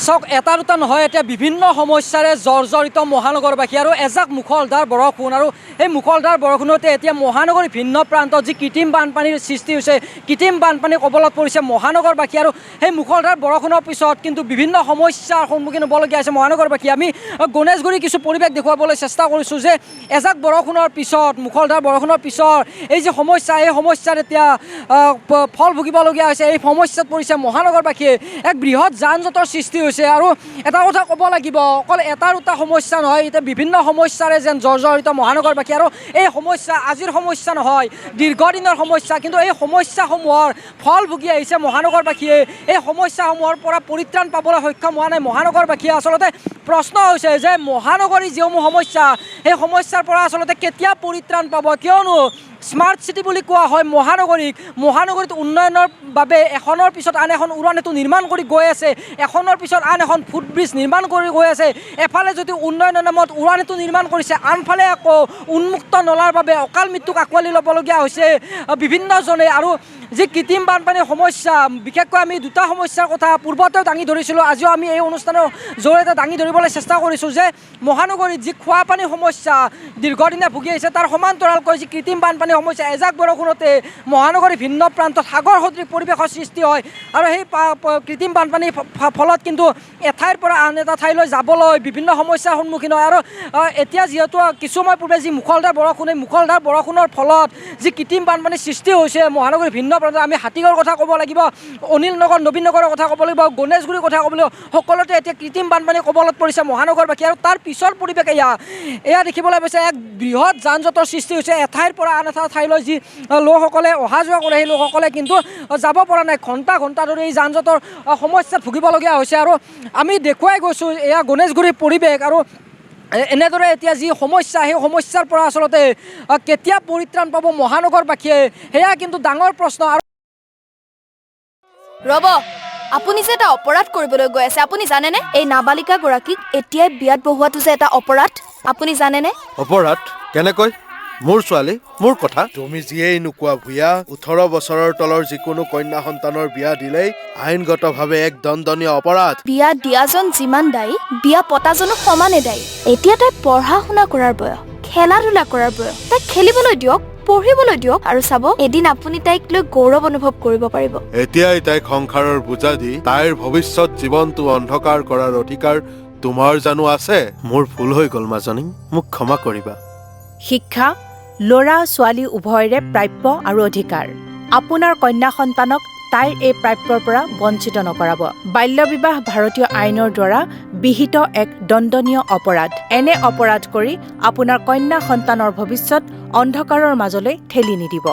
চাওক এটা দুটা নহয়, এতিয়া বিভিন্ন সমস্যাৰে জৰ্জৰিত মহানগৰবাসী আৰু এজাক মুখলধাৰ বৰষুণ আৰু এই মুখলধাৰ বৰষুণতে এতিয়া মহানগৰীৰ ভিন্ন প্ৰান্তত যি কৃত্ৰিম বানপানীৰ সৃষ্টি হৈছে, কৃত্ৰিম বানপানীৰ কবলত পৰিছে মহানগৰবাসী আৰু সেই মুখলধাৰ বৰষুণৰ পিছত কিন্তু বিভিন্ন সমস্যাৰ সন্মুখীন হ'বলগীয়া হৈছে মহানগৰবাসী। আমি গণেশগুৰিৰ কিছু পৰিৱেশ দেখুৱাবলৈ চেষ্টা কৰিছোঁ যে এজাক বৰষুণৰ পিছত, মুখলধাৰ বৰষুণৰ পিছত এই যে সমস্যা, এই সমস্যাৰ এতিয়া ফল ভুগিবলগীয়া হৈছে। এই সমস্যাত পৰিছে মহানগৰবাসীয়ে, এক বৃহৎ যান জঁটৰ সৃষ্টি হৈছে। আৰু এটা কথা ক'ব লাগিব, অকল এটা দুটা সমস্যা নহয়, এতিয়া বিভিন্ন সমস্যাৰে যেন জৰ্জৰিত মহানগৰবাসী। আৰু এই সমস্যা আজিৰ সমস্যা নহয়, দীৰ্ঘদিনৰ সমস্যা, কিন্তু এই সমস্যাসমূহৰ ফল ভুগি আহিছে মহানগৰবাসীয়ে। এই সমস্যাসমূহৰ পৰা পৰিত্ৰাণ পাবলৈ সক্ষম হোৱা নাই মহানগৰবাসীয়ে। আচলতে প্ৰশ্ন হৈছে যে মহানগৰীৰ যিসমূহ সমস্যা, সেই সমস্যাৰ পৰা আচলতে কেতিয়া পৰিত্ৰাণ পাব? কিয়নো স্মাৰ্ট চিটি বুলি কোৱা হয় মহানগৰীত উন্নয়নৰ বাবে এখনৰ পিছত আন এখন উৰণাটো নিৰ্মাণ কৰি গৈ আছে, এখনৰ পিছত আন এখন ফুটব্ৰিজ নিৰ্মাণ কৰি গৈ আছে। এফালে যদি উন্নয়নৰ নামত উৰণাটো নিৰ্মাণ কৰিছে, আনফালে আকৌ উন্মুক্ত নলাৰ বাবে অকাল মৃত্যুক আঁকোৱালি ল'বলগীয়া হৈছে বিভিন্নজনে। আৰু যি কৃত্ৰিম বানপানীৰ সমস্যা, বিশেষকৈ আমি দুটা সমস্যাৰ কথা পূৰ্বতেও দাঙি ধৰিছিলোঁ, আজিও আমি এই অনুষ্ঠানৰ জৰিয়তে দাঙি ধৰিবলৈ চেষ্টা কৰিছোঁ যে মহানগৰীত যি খোৱা পানীৰ সমস্যা দীৰ্ঘদিনে ভুগি আহিছে, তাৰ সমান্তৰালকৈ যি কৃত্ৰিম বানপানীৰ সমস্যা, এজাক বৰষুণতে মহানগৰীৰ ভিন্ন প্ৰান্তত সাগৰ সদৃশ পৰিৱেশৰ সৃষ্টি হয়। আৰু সেই কৃত্ৰিম বানপানীৰ ফলত কিন্তু এঠাইৰ পৰা আন এটা ঠাইলৈ যাবলৈ বিভিন্ন সমস্যাৰ সন্মুখীন হয়। আৰু এতিয়া যিহেতু কিছু সময় পূৰ্বে যি মুখলধাৰ বৰষুণ, এই মুখলধাৰ বৰষুণৰ ফলত যি কৃত্ৰিম বানপানীৰ সৃষ্টি হৈছে মহানগৰীৰ ভিন্ন প্ৰান্তত, আমি হাতীগড়ৰ কথা ক'ব লাগিব, অনিল নগৰ, নবীন নগৰৰ কথা ক'ব লাগিব, গণেশগুৰিৰ কথা ক'ব লাগিব, সকলোতে এতিয়া কৃত্ৰিম বানপানীৰ কবলত পৰিছে মহানগৰবাসী। আৰু তাৰ পিছৰ পৰিৱেশ এয়া দেখিবলৈ পাইছে, এক বৃহৎ যান জঁটৰ সৃষ্টি হৈছে। এঠাইৰ পৰা আন এটা ঠাইলৈ যি লোকসকলে অহা যোৱা কৰে, সেই লোকসকলে কিন্তু যাব পৰা নাই, ঘণ্টা ঘণ্টা ধৰি এই যান জঁটৰ সমস্যাত ভুগিবলগীয়া হৈছে। আৰু আমি দেখুৱাই গৈছোঁ এয়া গণেশগুৰিৰ পৰিৱেশ। আৰু এনেদৰে এতিয়া যি সমস্যা, সেই সমস্যাৰ পৰা আচলতে কেতিয়া পৰিত্ৰাণ পাব মহানগৰবাসীয়ে, সেয়া কিন্তু ডাঙৰ প্ৰশ্ন। আৰু ৰ'ব, আপুনি যে এটা অপৰাধ কৰিবলৈ গৈ আছে, আপুনি জানেনে এই নাবালিকাগৰাকীক এতিয়াই বিয়াত বহোৱাটো যে এটা অপৰাধ, আপুনি জানেনে? অপৰাধ কেনেকৈ? মোৰ ছোৱালী, মোৰ কথা। তুমি যিয়েই নোকোৱা ভূঞা, 18 বছৰৰ তলৰ যিকোনো কন্যা সন্তানৰ বিয়া দিলেই আইনগতভাৱে এক দণ্ডনীয় অপৰাধ। বিয়া দিয়াজন যিমান দায়ী, বিয়া পতাজনো সমানে দায়ী। এতিয়া তাই পঢ়া শুনা কৰাৰ বয়স, খেলা ধূলা কৰাৰ বয়স, তাইক খেলিবলৈ দিয়ক, পঢ়িবলৈ দিয়ক, আৰু চাব এদিন আপুনি তাইক লৈ গৌৰৱ অনুভৱ কৰিব পাৰিব। এতিয়াই তাইক সংসাৰৰ বোজা দি তাইৰ ভৱিষ্যত জীৱনটো অন্ধকাৰ কৰাৰ অধিকাৰ তোমাৰ জানো আছে? মোৰ ভুল হৈ গ'ল মাজনী, মোক ক্ষমা কৰিবা। শিক্ষা ল'ৰা ছোৱালী উভয়ৰে প্ৰাপ্য আৰু অধিকাৰ। আপোনাৰ কন্যা সন্তানক তাইৰ এই প্ৰাপ্যৰ পৰা বঞ্চিত নকৰাব। বাল্য বিবাহ ভাৰতীয় আইনৰ দ্বাৰা বিহিত এক দণ্ডনীয় অপৰাধ। এনে অপৰাধ কৰি আপোনাৰ কন্যা সন্তানৰ ভৱিষ্যত অন্ধকাৰৰ মাজলৈ ঠেলি নিদিব।